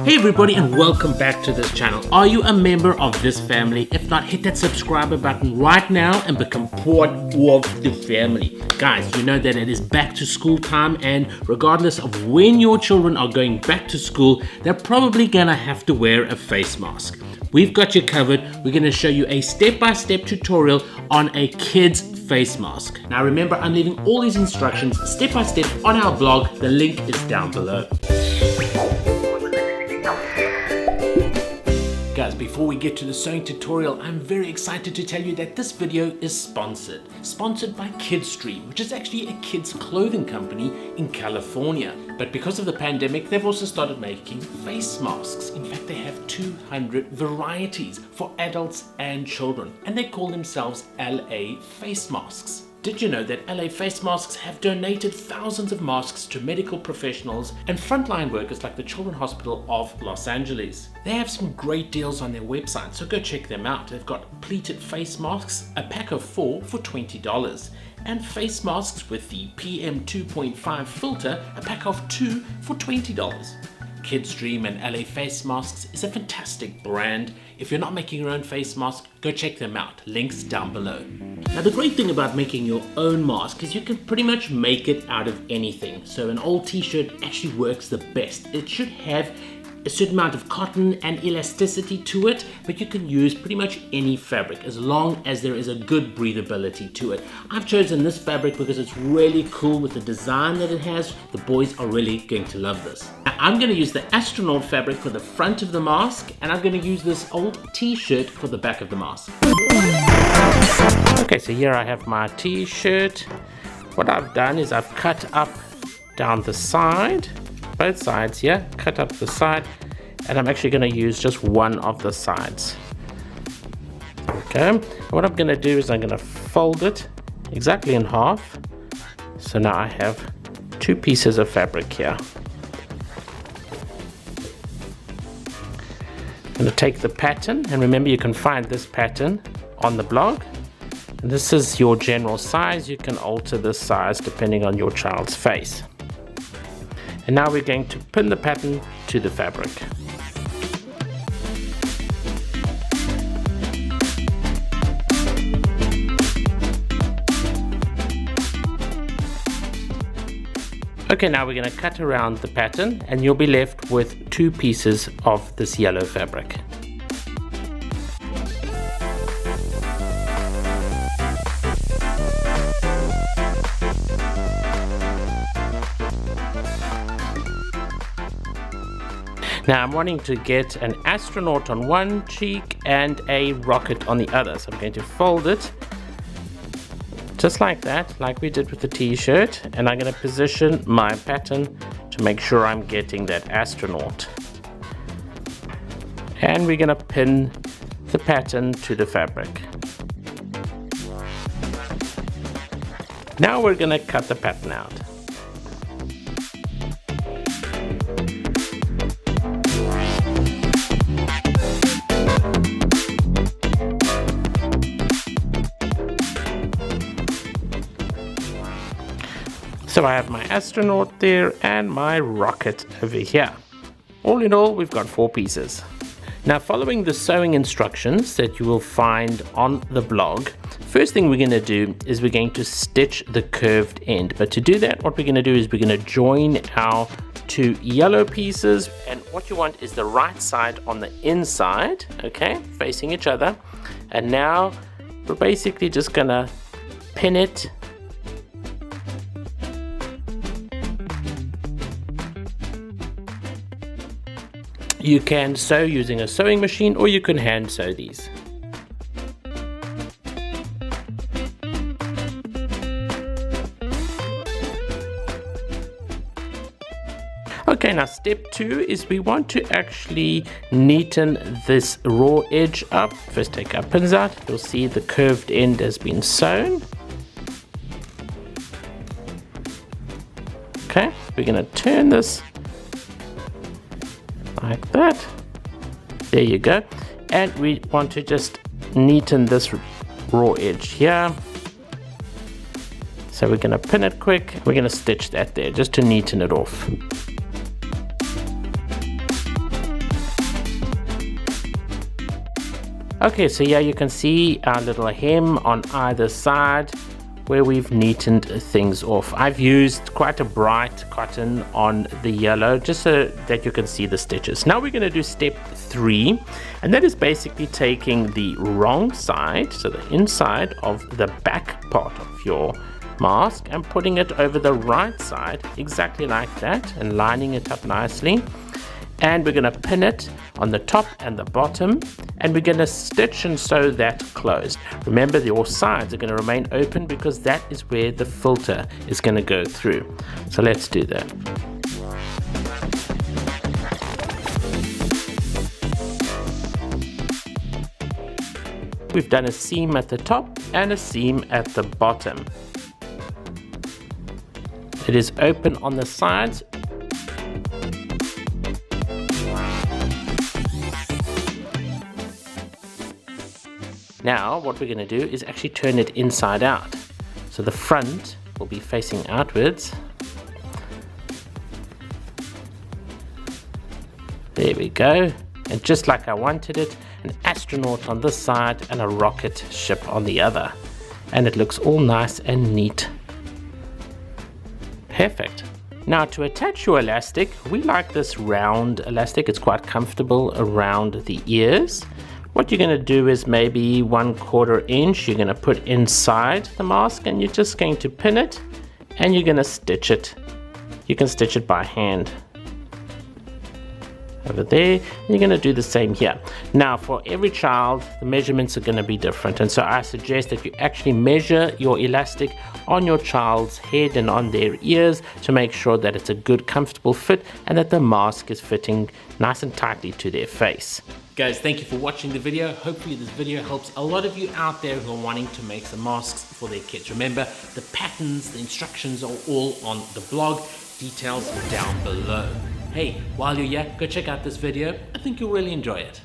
Hey everybody, and welcome back to this channel. Are you a member of this family? If not, hit that subscribe button right now and become part of the family. Guys, you know that it is back to school time, and regardless of when your children are going back to school, they're probably gonna have to wear a face mask. We've got you covered. We're gonna show you a step-by-step tutorial on a kid's face mask. Now remember, I'm leaving all these instructions step-by-step on our blog. The link is down below. Guys, before we get to the sewing tutorial, I'm very excited to tell you that this video is sponsored by Kidstream, which is actually a kids clothing company in California. But because of the pandemic, they've also started making face masks. In fact, they have 200 varieties for adults and children, and they call themselves LA Face Masks. Did you know that LA Face Masks have donated thousands of masks to medical professionals and frontline workers like the Children's Hospital of Los Angeles? They have some great deals on their website, so go check them out. They've got pleated face masks, a pack of 4 for $20, and face masks with the PM 2.5 filter, a pack of 2 for $20. Kidstream and LA Face Masks is a fantastic brand. If you're not making your own face mask, go check them out. Links down below. Now the great thing about making your own mask is you can pretty much make it out of anything. So an old t-shirt actually works the best. It should have a certain amount of cotton and elasticity to it, but you can use pretty much any fabric as long as there is a good breathability to it. I've chosen this fabric because it's really cool with the design that it has. The boys are really going to love this. Now, I'm going to use the astronaut fabric for the front of the mask, and I'm going to use this old t-shirt for the back of the mask. Okay, so here I have my t-shirt. What I've done is I've cut up down the side, both sides here, cut up the side, and I'm actually going to use just one of the sides. Okay, what I'm going to do is I'm going to fold it exactly in half. So now I have 2 pieces of fabric here. I'm going to take the pattern, and remember you can find this pattern on the blog. And this is your general size. You can alter this size depending on your child's face. And now we're going to pin the pattern to the fabric. Okay, now we're going to cut around the pattern, and you'll be left with 2 pieces of this yellow fabric. Now I'm wanting to get an astronaut on one cheek and a rocket on the other. So I'm going to fold it just like that, like we did with the t-shirt. And I'm going to position my pattern to make sure I'm getting that astronaut. And we're going to pin the pattern to the fabric. Now we're going to cut the pattern out. So I have my astronaut there and my rocket over here. All in all, we've got 4 pieces. Now, following the sewing instructions that you will find on the blog, first thing we're going to do is we're going to stitch the curved end. But to do that, what we're going to do is we're going to join our 2 yellow pieces, and what you want is the right side on the inside, okay, facing each other. And now we're basically just going to pin it . You can sew using a sewing machine, or you can hand sew these. Okay, now step 2 is we want to actually neaten this raw edge up. First take our pins out. You'll see the curved end has been sewn. Okay, we're going to turn this like that. There you go. And we want to just neaten this raw edge here. So we're going to pin it quick. We're going to stitch that there just to neaten it off. Okay, so here you can see our little hem on either side where we've neatened things off. I've used quite a bright cotton on the yellow just so that you can see the stitches. Now we're going to do step 3, and that is basically taking the wrong side, so the inside of the back part of your mask, and putting it over the right side exactly like that and lining it up nicely. And we're going to pin it on the top and the bottom, and we're going to stitch and sew that closed. Remember, your sides are going to remain open because that is where the filter is going to go through. So let's do that. We've done a seam at the top and a seam at the bottom. It is open on the sides. Now what we're going to do is actually turn it inside out. So the front will be facing outwards. There we go. And just like I wanted it, an astronaut on this side and a rocket ship on the other. And it looks all nice and neat. Perfect. Now to attach your elastic, we like this round elastic. It's quite comfortable around the ears. What you're going to do is maybe 1/4 inch you're going to put inside the mask, and you're just going to pin it and you're going to stitch it. You can stitch it by hand over there, and you're going to do the same here. Now for every child the measurements are going to be different, and so I suggest that you actually measure your elastic on your child's head and on their ears to make sure that it's a good comfortable fit and that the mask is fitting nice and tightly to their face. Guys, thank you for watching the video. Hopefully this video helps a lot of you out there who are wanting to make some masks for their kids. Remember, the patterns, the instructions are all on the blog, details down below. Hey, while you're here, go check out this video. I think you'll really enjoy it.